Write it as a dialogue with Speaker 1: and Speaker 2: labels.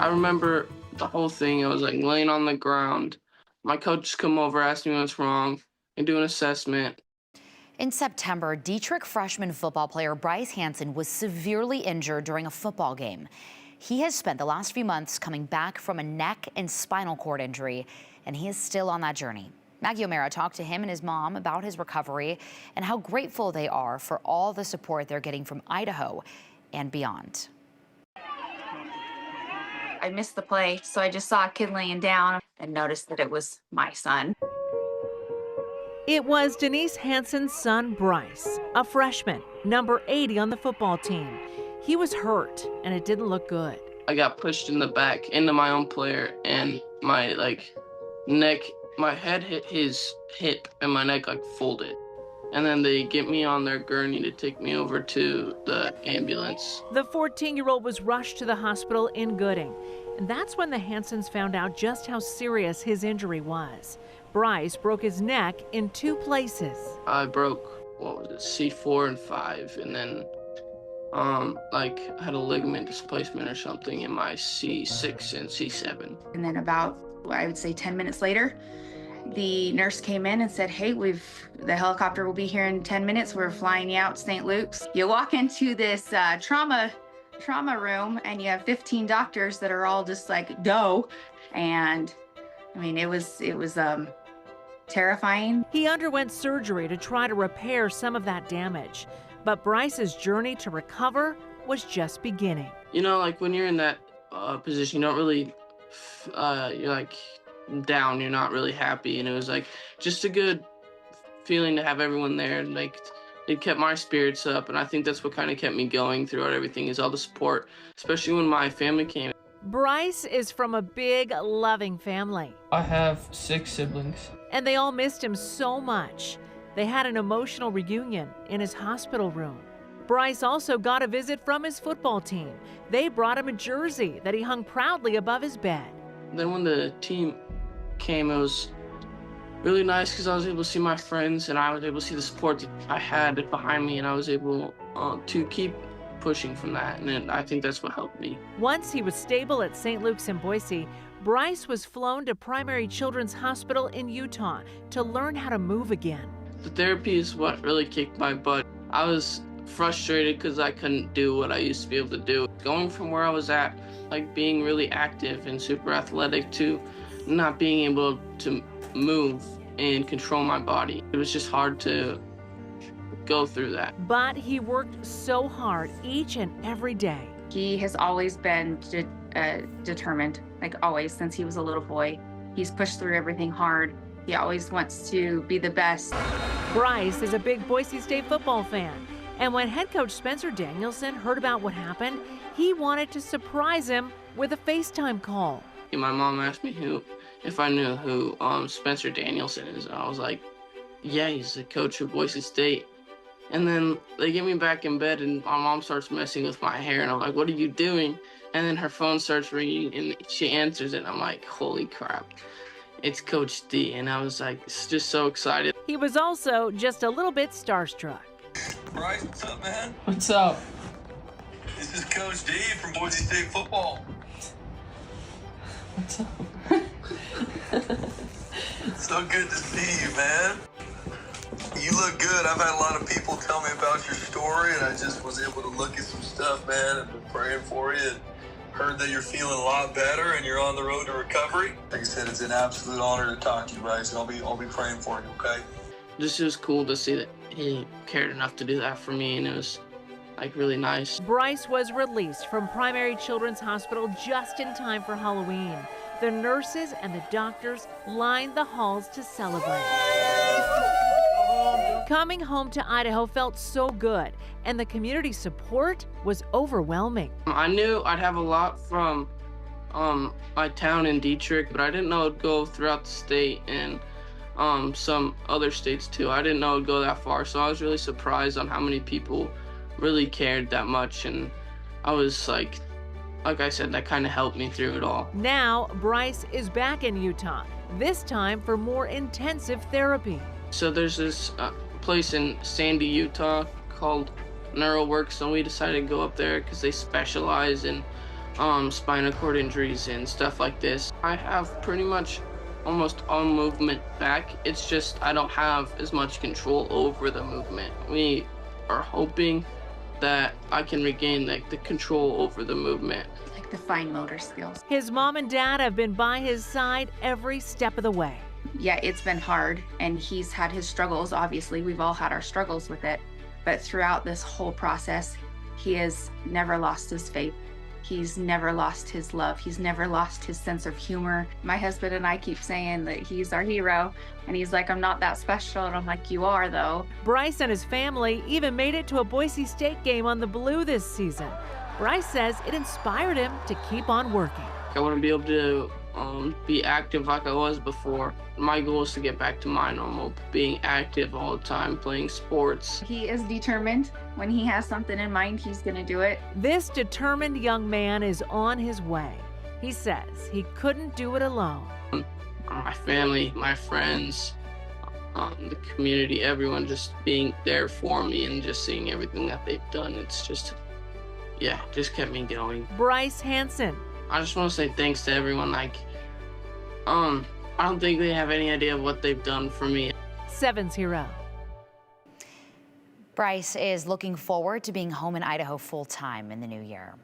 Speaker 1: I remember the whole thing. I was like laying on the ground. My coach come over, asked me what's wrong, and do an assessment.
Speaker 2: In September, Dietrich freshman football player Bryce Hanson was severely injured during a football game. He has spent the last few months coming back from a neck and spinal cord injury, and he is still on that journey. Maggie O'Mara talked to him and his mom about his recovery and how grateful they are for all the support they're getting from Idaho and beyond.
Speaker 3: I missed the play, so I just saw a kid laying down and noticed that it was my son.
Speaker 4: It was Denise Hanson's son, Bryce, a freshman, number 80 on the football team. He was hurt, and it didn't look good.
Speaker 1: I got pushed in the back into my own player, and my neck, my head hit his hip, and my neck folded. And then they get me on their gurney to take me over to the ambulance.
Speaker 4: The 14-year-old was rushed to the hospital in Gooding, and that's when the Hansons found out just how serious his injury was. Bryce broke his neck in 2 places.
Speaker 1: I broke, C4 and 5, and then I had a ligament displacement or something in my C6 and C7.
Speaker 3: And then about, I would say 10 minutes later, the nurse came in and said, hey, the helicopter will be here in 10 minutes. We're flying you out to St. Luke's. You walk into this trauma room and you have 15 doctors that are all just like, go. And I mean, it was terrifying.
Speaker 4: He underwent surgery to try to repair some of that damage, but Bryce's journey to recover was just beginning.
Speaker 1: You know, when you're in that position, you don't really, you're down, you're not really happy, and it was just a good feeling to have everyone there, and it kept my spirits up, and I think that's what kind of kept me going throughout everything, is all the support, especially when my family came.
Speaker 4: Bryce is from a big, loving family.
Speaker 1: I have 6 siblings.
Speaker 4: And they all missed him so much. They had an emotional reunion in his hospital room. Bryce also got a visit from his football team. They brought him a jersey that he hung proudly above his bed.
Speaker 1: Then when the team came, it was really nice because I was able to see my friends, and I was able to see the support that I had behind me, and I was able to keep pushing from that, and I think that's what helped me.
Speaker 4: Once he was stable at St. Luke's in Boise, Bryce was flown to Primary Children's Hospital in Utah to learn how to move again.
Speaker 1: The therapy is what really kicked my butt. I was frustrated because I couldn't do what I used to be able to do. Going from where I was at, being really active and super athletic, to not being able to move and control my body. It was just hard to go through that.
Speaker 4: But he worked so hard each and every day.
Speaker 3: He has always been determined, always, since he was a little boy. He's pushed through everything hard. He always wants to be the best.
Speaker 4: Bryce is a big Boise State football fan, and when head coach Spencer Danielson heard about what happened, he wanted to surprise him with a FaceTime call.
Speaker 1: My mom asked me if I knew who Spencer Danielson is, and I was like, yeah, he's the coach of Boise State. And then they get me back in bed, and my mom starts messing with my hair, and I'm like, what are you doing? And then her phone starts ringing, and she answers it, and I'm like, holy crap, it's Coach D. And I was just so excited.
Speaker 4: He was also just a little bit starstruck.
Speaker 5: Bryce, what's up, man?
Speaker 1: What's up?
Speaker 5: This is Coach D from Boise State football.
Speaker 1: What's up?
Speaker 5: So good to see you, man. You look good. I've had a lot of people tell me about your story, and I just was able to look at some stuff, man, and been praying for you, and heard that you're feeling a lot better and you're on the road to recovery. Like I said, it's an absolute honor to talk to you, Bryce, and I'll be praying for you, okay?
Speaker 1: It was cool to see that he cared enough to do that for me, and it was really nice.
Speaker 4: Bryce was released from Primary Children's Hospital just in time for Halloween. The nurses and the doctors lined the halls to celebrate. Coming home to Idaho felt so good, and the community support was overwhelming.
Speaker 1: I knew I'd have a lot from my town in Dietrich, but I didn't know it'd go throughout the state and some other states too. I didn't know it'd go that far, so I was really surprised on how many people really cared that much, and I was like I said, that kind of helped me through it all.
Speaker 4: Now Bryce is back in Utah, this time for more intensive therapy.
Speaker 1: So there's this place in Sandy, Utah called NeuroWorks, and we decided to go up there because they specialize in spinal cord injuries and stuff like this. I have pretty much almost all movement back. It's just I don't have as much control over the movement. We are hoping that I can regain the control over the movement.
Speaker 3: Like the fine motor skills.
Speaker 4: His mom and dad have been by his side every step of the way.
Speaker 3: Yeah, it's been hard, and he's had his struggles. Obviously, we've all had our struggles with it. But throughout this whole process, he has never lost his faith. He's never lost his love. He's never lost his sense of humor. My husband and I keep saying that he's our hero, and he's like, I'm not that special. And I'm like, you are, though.
Speaker 4: Bryce and his family even made it to a Boise State game on the Blue this season. Bryce says it inspired him to keep on working.
Speaker 1: I want to be able to be active like I was before. My goal is to get back to my normal, being active all the time, playing sports.
Speaker 3: He is determined. When he has something in mind, he's going to do it.
Speaker 4: This determined young man is on his way. He says he couldn't do it alone.
Speaker 1: My family, my friends, the community, everyone just being there for me and just seeing everything that they've done. It's just, yeah, just kept me going.
Speaker 4: Bryce Hanson.
Speaker 1: I just want to say thanks to everyone. I don't think they have any idea of what they've done for me.
Speaker 4: 7's hero.
Speaker 2: Bryce is looking forward to being home in Idaho full-time in the new year.